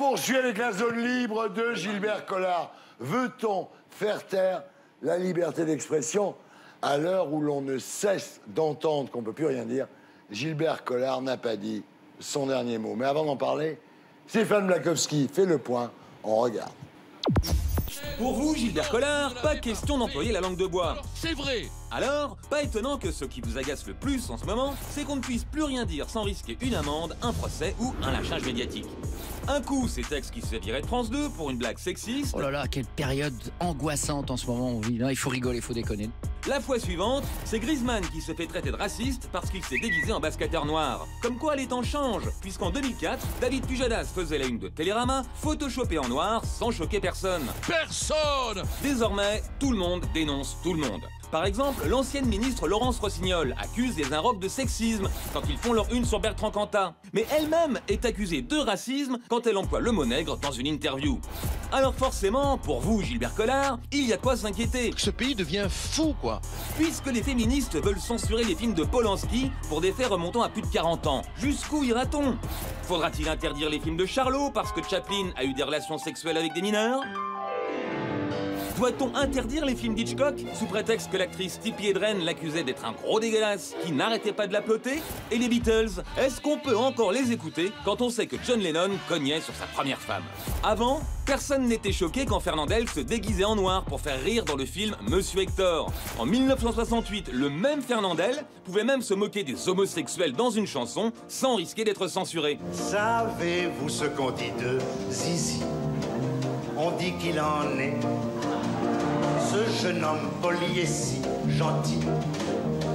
poursuit avec la zone libre de Gilbert Collard. Veut-on faire taire la liberté d'expression à l'heure où l'on ne cesse d'entendre qu'on ne peut plus rien dire? Gilbert Collard n'a pas dit son dernier mot. Mais avant d'en parler, Stéphane Blakowski fait le point. On regarde. Pour vous, Gilbert Collard, pas question d'employer la langue de bois. C'est vrai. Alors, pas étonnant que ce qui vous agace le plus en ce moment, c'est qu'on ne puisse plus rien dire sans risquer une amende, un procès ou un lynchage médiatique. Un coup, c'est Tex qui se fait virer de France 2 pour une blague sexiste. Oh là là, quelle période angoissante en ce moment on vit. Là, il faut rigoler, il faut déconner. La fois suivante, c'est Griezmann qui se fait traiter de raciste parce qu'il s'est déguisé en basketteur noir. Comme quoi les temps changent, puisqu'en 2004, David Pujadas faisait la une de Télérama, photoshopé en noir sans choquer personne. Personne. Désormais, tout le monde dénonce tout le monde. Par exemple, l'ancienne ministre Laurence Rossignol accuse les Inrocks de sexisme quand ils font leur une sur Bertrand Cantat. Mais elle-même est accusée de racisme quand elle emploie le mot nègre dans une interview. Alors forcément, pour vous, Gilbert Collard, il y a quoi s'inquiéter. Ce pays devient fou, quoi. Puisque les féministes veulent censurer les films de Polanski pour des faits remontant à plus de 40 ans. Jusqu'où ira-t-on? Faudra-t-il interdire les films de Charlot parce que Chaplin a eu des relations sexuelles avec des mineurs? Doit-on interdire les films d'Hitchcock sous prétexte que l'actrice Tippi Hedren l'accusait d'être un gros dégueulasse qui n'arrêtait pas de la ploter? Et les Beatles, est-ce qu'on peut encore les écouter quand on sait que John Lennon cognait sur sa première femme? Avant, personne n'était choqué quand Fernandel se déguisait en noir pour faire rire dans le film Monsieur Hector. En 1968, le même Fernandel pouvait même se moquer des homosexuels dans une chanson sans risquer d'être censuré. Savez-vous ce qu'on dit de Zizi? On dit qu'il en est. Ce jeune homme poli et si gentil,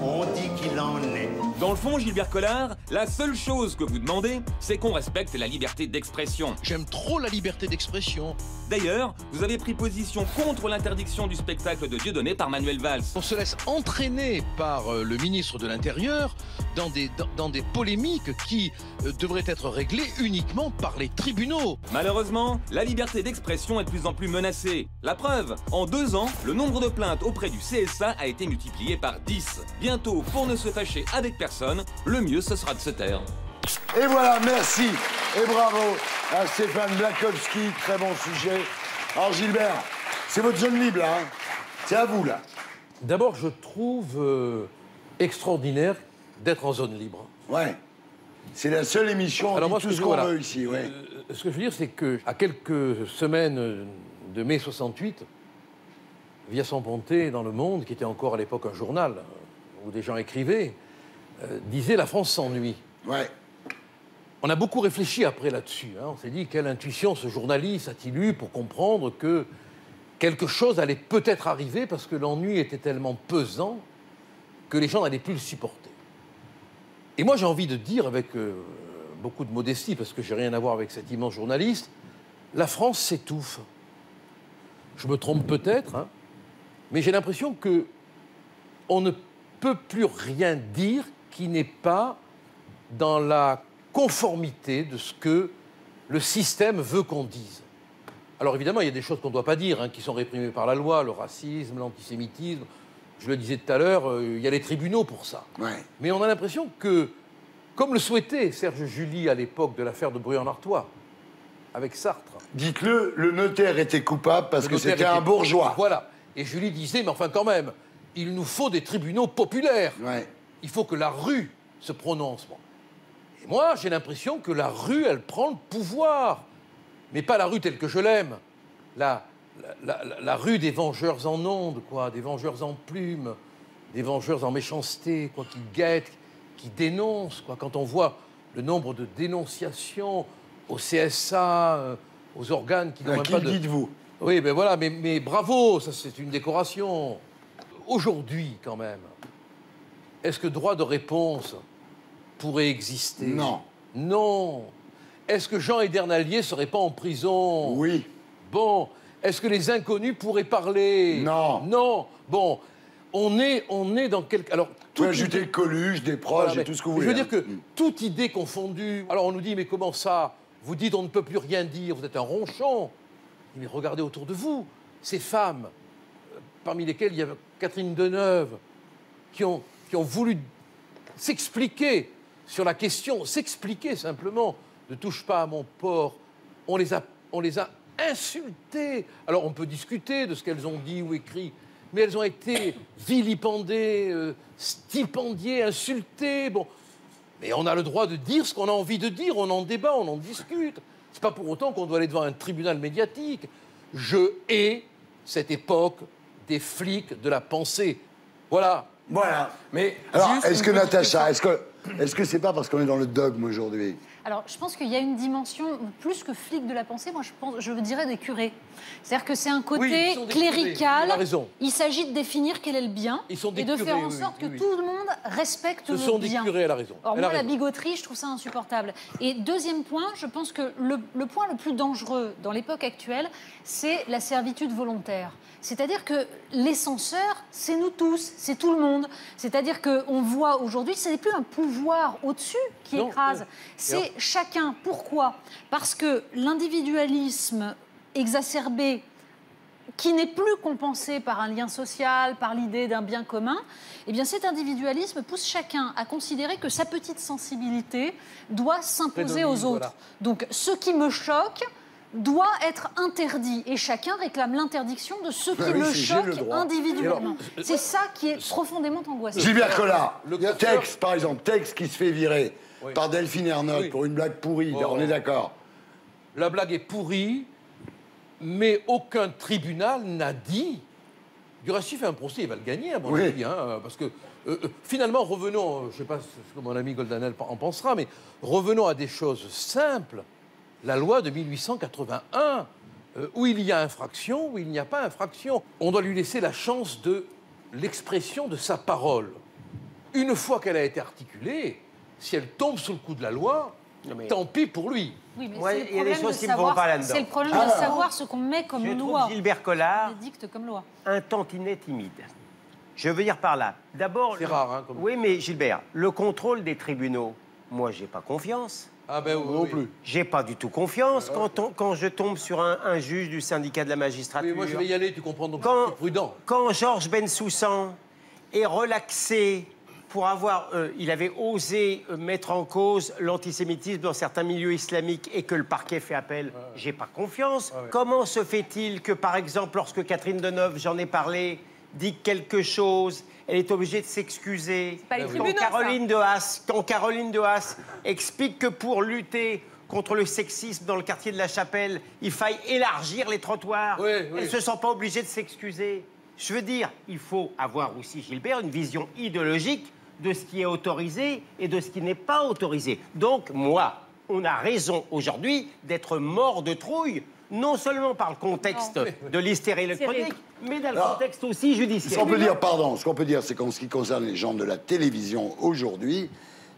on dit qu'il en est. Dans le fond, Gilbert Collard, la seule chose que vous demandez, c'est qu'on respecte la liberté d'expression. J'aime trop la liberté d'expression. D'ailleurs, vous avez pris position contre l'interdiction du spectacle de Dieudonné par Manuel Valls. On se laisse entraîner par le ministre de l'Intérieur dans des polémiques qui devraient être réglées uniquement par les tribunaux. Malheureusement, la liberté d'expression est de plus en plus menacée. La preuve, en 2 ans, le nombre de plaintes auprès du CSA a été multiplié par 10. Bientôt, pour ne se fâcher avec personne, le mieux ce sera de se taire. Et voilà, merci et bravo à Stéphane Blakowski. Très bon sujet. Alors Gilbert, c'est votre zone libre là, hein? C'est à vous là. D'abord, je trouve extraordinaire d'être en zone libre. Ouais. C'est la seule émission, on dit tout ce qu'on veut ici. Ouais. Ce que je veux dire, c'est qu'à quelques semaines de mai 68, Vincent Ponté, dans Le Monde, qui était encore à l'époque un journal où des gens écrivaient, disait « La France s'ennuie ». Ouais. On a beaucoup réfléchi après là-dessus. Hein. On s'est dit, quelle intuition ce journaliste a-t-il eu pour comprendre que quelque chose allait peut-être arriver parce que l'ennui était tellement pesant que les gens n'allaient plus le supporter. Et moi, j'ai envie de dire, avec beaucoup de modestie, parce que j'ai rien à voir avec cet immense journaliste, la France s'étouffe. Je me trompe peut-être, hein, mais j'ai l'impression qu'on ne peut plus rien dire qui n'est pas dans la conformité de ce que le système veut qu'on dise. Alors évidemment, il y a des choses qu'on ne doit pas dire, hein, qui sont réprimées par la loi, le racisme, l'antisémitisme. Je le disais tout à l'heure, il y a les tribunaux pour ça. Ouais. Mais on a l'impression que, comme le souhaitait Serge July à l'époque de l'affaire de Bruy-en-Artois, avec Sartre... Dites-le, le notaire était coupable parce que c'était un bourgeois. Voilà. Et July disait, mais enfin quand même, il nous faut des tribunaux populaires. Ouais. Il faut que la rue se prononce. Bon. Et moi, j'ai l'impression que la rue, elle prend le pouvoir. Mais pas la rue telle que je l'aime. La rue des vengeurs en ondes, quoi, des vengeurs en plumes, des vengeurs en méchanceté, quoi, qui guettent, qui dénoncent, quoi. Quand on voit le nombre de dénonciations au CSA, aux organes qui n'ont même pas de... Qui dites-vous? Oui, ben voilà, mais bravo, ça c'est une décoration. Aujourd'hui, quand même, est-ce que droit de réponse pourrait exister? Non. Non. Est-ce que Jean Edernalier ne serait pas en prison? Oui. Bon. Est-ce que les inconnus pourraient parler? Non. Non. Bon. On est dans quelque... Alors, Vous pouvez ajouter Coluche, des proches voilà, et tout ce que vous voulez. Je veux dire que toute idée confondue... Alors on nous dit, mais comment ça? Vous dites on ne peut plus rien dire, vous êtes un ronchon. Mais regardez autour de vous, ces femmes, parmi lesquelles il y a Catherine Deneuve, qui ont voulu s'expliquer sur la question, s'expliquer simplement, ne touche pas à mon porc, on les a insultées. Alors, on peut discuter de ce qu'elles ont dit ou écrit, mais elles ont été vilipendées, stipendiées, insultées. Bon, mais on a le droit de dire ce qu'on a envie de dire, on en débat, on en discute. C'est pas pour autant qu'on doit aller devant un tribunal médiatique. Je hais cette époque des flics de la pensée. Voilà. Voilà. Mais Alors, juste est-ce une que petite Natacha, est-ce que c'est pas parce qu'on est dans le dogme aujourd'hui? Alors, je pense qu'il y a une dimension, plus que flic de la pensée, moi je dirais des curés. C'est-à-dire que c'est un côté Oui, ils sont des curés. clérical. Il a raison. Il s'agit de définir quel est le bien Ils sont des et de curés, faire en oui, sorte oui, que oui. tout le monde respecte Ce le sont des bien. curés, elle a raison. Or, Elle a moi, la raison. bigoterie, je trouve ça insupportable. Et deuxième point, je pense que le point le plus dangereux dans l'époque actuelle, c'est la servitude volontaire. C'est-à-dire que les censeurs, c'est nous tous, c'est tout le monde. C'est-à-dire qu'on voit aujourd'hui, ce n'est plus un pouvoir au-dessus qui Non, écrase, c'est chacun. Pourquoi? Parce que l'individualisme exacerbé, qui n'est plus compensé par un lien social, par l'idée d'un bien commun, eh bien cet individualisme pousse chacun à considérer que sa petite sensibilité doit s'imposer aux Prédomine, autres. voilà. Donc ce qui me choque doit être interdit et chacun réclame l'interdiction de ce qui oui, me c'est j'ai le choque droit. individuellement. C'est ça qui est profondément angoissant. Gilbert Collard, Le texte, par exemple, texte qui se fait virer par Delphine Ernotte Oui. pour une blague pourrie, Oh. on est d'accord? La blague est pourrie, mais aucun tribunal n'a dit. Du reste, il fait un procès, il va le gagner, à mon Oui. avis. Hein, parce que, finalement, revenons, je ne sais pas ce que mon ami Goldanel en pensera, mais revenons à des choses simples. La loi de 1881, où il y a infraction, où il n'y a pas infraction. On doit lui laisser la chance de l'expression de sa parole. Une fois qu'elle a été articulée, si elle tombe sous le coup de la loi, tant pis pour lui. Oui, mais Ouais, c'est le il y a des problème choses de qui me vont savoir- pas là-dedans. C'est le problème de savoir ce qu'on met comme Je loi. trouve Gilbert Collard On édicte comme loi. un tantinet timide. Je veux dire par là, d'abord... C'est rare, hein, comme- Oui, mais Gilbert, le contrôle des tribunaux, moi, j'ai pas confiance. Ah ben oui, Non oui. plus. J'ai pas du tout confiance quand je tombe sur un juge du syndicat de la magistrature. Oui, moi je vais y aller, tu comprends, donc Quand- je suis prudent. Quand Georges Bensoussan est relaxé pour avoir... il avait osé mettre en cause l'antisémitisme dans certains milieux islamiques et que le parquet fait appel, j'ai pas confiance. Comment se fait-il que, par exemple, lorsque Catherine Deneuve, j'en ai parlé, dit quelque chose, elle est obligée de s'excuser. pas les Quand tribunaux, Caroline de Haas explique que pour lutter contre le sexisme dans le quartier de la Chapelle, il faille élargir les trottoirs. Oui, oui. Elle ne se sent pas obligée de s'excuser. Je veux dire, il faut avoir aussi, Gilbert, une vision idéologique de ce qui est autorisé et de ce qui n'est pas autorisé. Donc, moi, on a raison aujourd'hui d'être mort de trouille, non seulement par le contexte de l'hystérie électronique, mais dans le contexte aussi Ce judiciaire. qu'on peut dire, pardon, ce qu'on peut dire, c'est qu'en ce qui concerne les gens de la télévision aujourd'hui,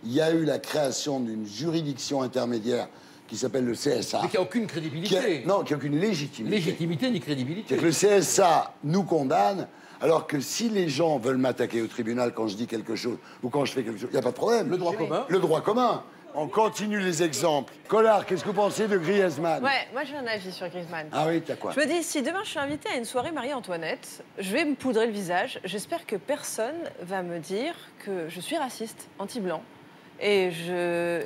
il y a eu la création d'une juridiction intermédiaire qui s'appelle le CSA. Mais qui n'a aucune qui crédibilité. a, non, qui n'a aucune légitimité. Légitimité ni crédibilité. C'est que le CSA nous condamne, alors que si les gens veulent m'attaquer au tribunal quand je dis quelque chose ou quand je fais quelque chose, il n'y a pas de problème. Le droit commun. Le droit commun. On continue les exemples. Collard, qu'est-ce que vous pensez de Griezmann? Ouais, moi j'ai un avis sur Griezmann. Ah oui, t'as quoi? Je me dis, si demain je suis invitée à une soirée Marie-Antoinette, je vais me poudrer le visage. J'espère que personne va me dire que je suis raciste, anti-blanc. Et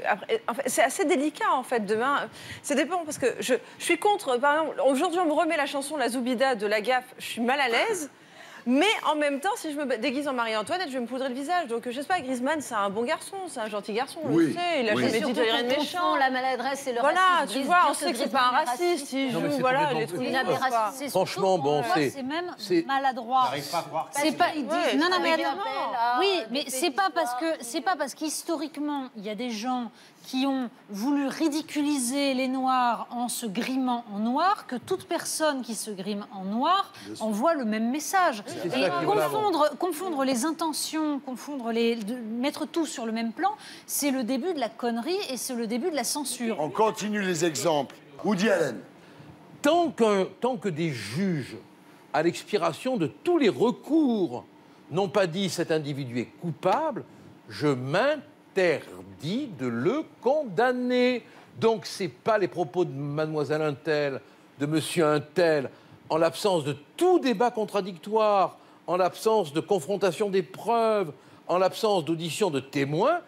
après, en fait, c'est assez délicat en fait demain. Ça dépend parce que je suis contre. Par exemple, aujourd'hui on me remet la chanson La Zoubida de La Gaffe. Je suis mal à l'aise. Mais en même temps, si je me déguise en Marie-Antoinette, je vais me poudrer le visage. Donc, je sais pas, Griezmann, c'est un bon garçon, c'est un gentil garçon, on Oui. le sait. Il a Oui. jamais dit Surtout de rien de qu'on méchant. confond la maladresse et le Voilà, racisme. tu vois, on Dire sait que c'est pas un Griezmann est raciste. Il Non, mais joue, c'est voilà, complètement les trucs. possible. Une aberration. C'est Franchement, surtout, bon, pour moi, c'est- c'est même c'est- maladroit. J'arrive pas à croire ça. C'est pas. Ouais, non, non, mais c'est attends. Oui, mais c'est pas parce qu'historiquement il y a des gens qui ont voulu ridiculiser les Noirs en se grimant en noir que toute personne qui se grime en noir envoie le même message. C'est Et ça qui est valable. confondre les intentions, mettre tout sur le même plan, c'est le début de la connerie et c'est le début de la censure. On continue les exemples. Woody Allen. Tant que des juges, à l'expiration de tous les recours, n'ont pas dit cet individu est coupable, je m'interdis de le condamner. Donc, ce n'est pas les propos de mademoiselle Untel, de monsieur Untel, en l'absence de tout débat contradictoire, en l'absence de confrontation des preuves, en l'absence d'audition de témoins,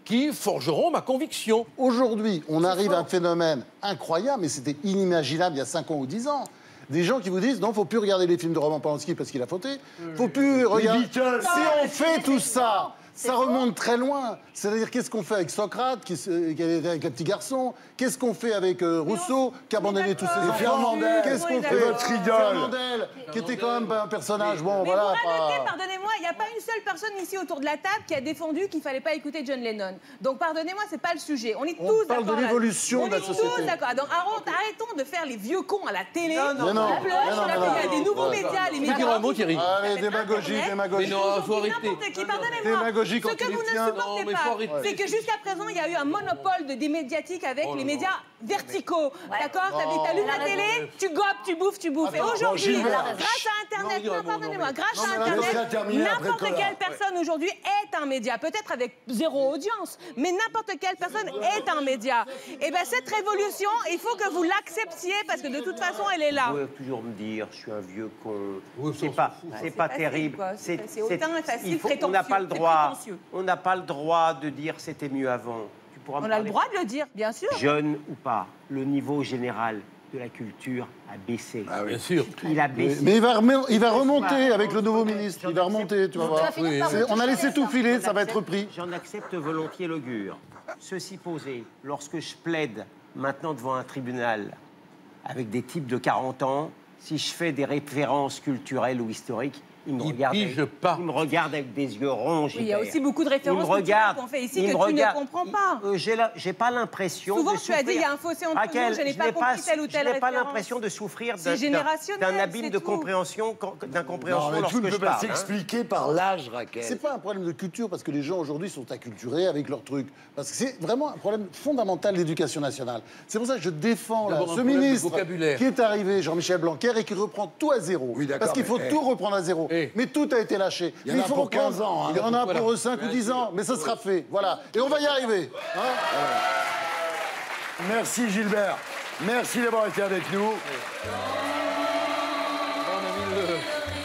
qui forgeront ma conviction. Aujourd'hui, on arrive à un phénomène incroyable, mais c'était inimaginable il y a 5 ans ou 10 ans. Des gens qui vous disent, non, faut plus regarder les films de Roman Polanski parce qu'il a fauté. Faut plus regarder... Beatles. Si on fait tout ça, ça remonte très loin. C'est-à-dire, qu'est-ce qu'on fait avec Socrate, qui était avec les petits garçons? Qu'est-ce qu'on fait avec Rousseau, qui a abandonné tous ses enfants? Fernandel. Qu'est-ce qu'on Et fait votre idole. Fernandel, qui était quand même un personnage, bon, Mais voilà. vous radoter, pas- pardonnez-moi, il n'y a pas une seule personne ici autour de la table qui a défendu qu'il ne fallait pas écouter John Lennon. Donc pardonnez-moi, c'est pas le sujet. On est On tous parle d'accord. de l'évolution de la On est société. tous d'accord. Donc arrêtons de faire les vieux cons à la télé. Mais non. On pleure, Mais non, là, mais non. il y a des nouveaux médias, les Tu médias. dirais un mot, Thierry? Allez, démagogie, Mais démagogie. non, faut arrêter. N'importe qui, pardonnez-moi. Démagogie Ce quand que il vous est ne tien. supportez Non, mais pas, faut arrêter. c'est que jusqu'à présent, il y a eu un monopole des médiatiques avec les médias verticaux. D'accord? T'allumes la télé, tu gobes, tu bouffes. Et aujourd'hui, Gilbert. grâce à Internet, Non, non, pardonnez-moi, non, grâce non, à mais laisse-la Internet, terminer après n'importe Collard. quelle personne aujourd'hui est un média. Peut-être avec 0 audience, mais n'importe quelle personne est un média. Et bien, cette révolution, il faut que vous l'acceptiez parce que de toute façon, elle est là. Vous pouvez toujours me dire, je suis un vieux con. Oui, C'est on pas, s'en fout. c'est pas facile, terrible. quoi. C'est hautain et facile, on n'a pas le prétentieux, droit. c'est prétentieux. On n'a pas le droit de dire c'était mieux avant. Tu pourras me On a le parler, droit de le dire, bien sûr. jeune ou pas, le niveau général de la culture a baissé. Ah oui. Bien sûr. Il a baissé. Mais il va remonter avec le nouveau ministre. Il va remonter, tu vas voir. On a laissé tout filer, ça va être repris. J'en accepte volontiers l'augure. Ceci posé, lorsque je plaide maintenant devant un tribunal avec des types de 40 ans, si je fais des références culturelles ou historiques, ils me regardent avec des yeux ronds. Oui, il y a aussi beaucoup de Ils références me culturelles regardent. qu'on fait ici Ils que me tu ne regardent. comprends pas. J'ai pas l'impression Souvent, de tu as dit, souffrir. il y a un fossé entre Raquel, nous, je n'ai pas compris telle ou telle Je n'ai pas référence. l'impression de souffrir C'est générationnel, d'un abîme c'est de tout. compréhension, d'incompréhension Non, mais tout lorsque ne je peut pas parle. s'expliquer par l'âge, Raquel. C'est pas un problème de culture parce que les gens aujourd'hui sont acculturés avec leurs trucs. Parce que c'est vraiment un problème fondamental de l'éducation nationale. C'est pour ça que je défends là, D'abord, un ce problème de ministre vocabulaire. qui est arrivé, Jean-Michel Blanquer, et qui reprend tout à zéro. Oui, d'accord, parce qu'il faut mais, tout reprendre à zéro. Mais tout a été lâché. Il y en Mais a faut pour reprendre. 15 ans, hein. Il y en a Voilà. pour 5 ou 10 ans. Mais ça sera fait. Voilà. Et on va y arriver. Hein. Merci Gilbert. Merci d'avoir été avec nous. On a mis le...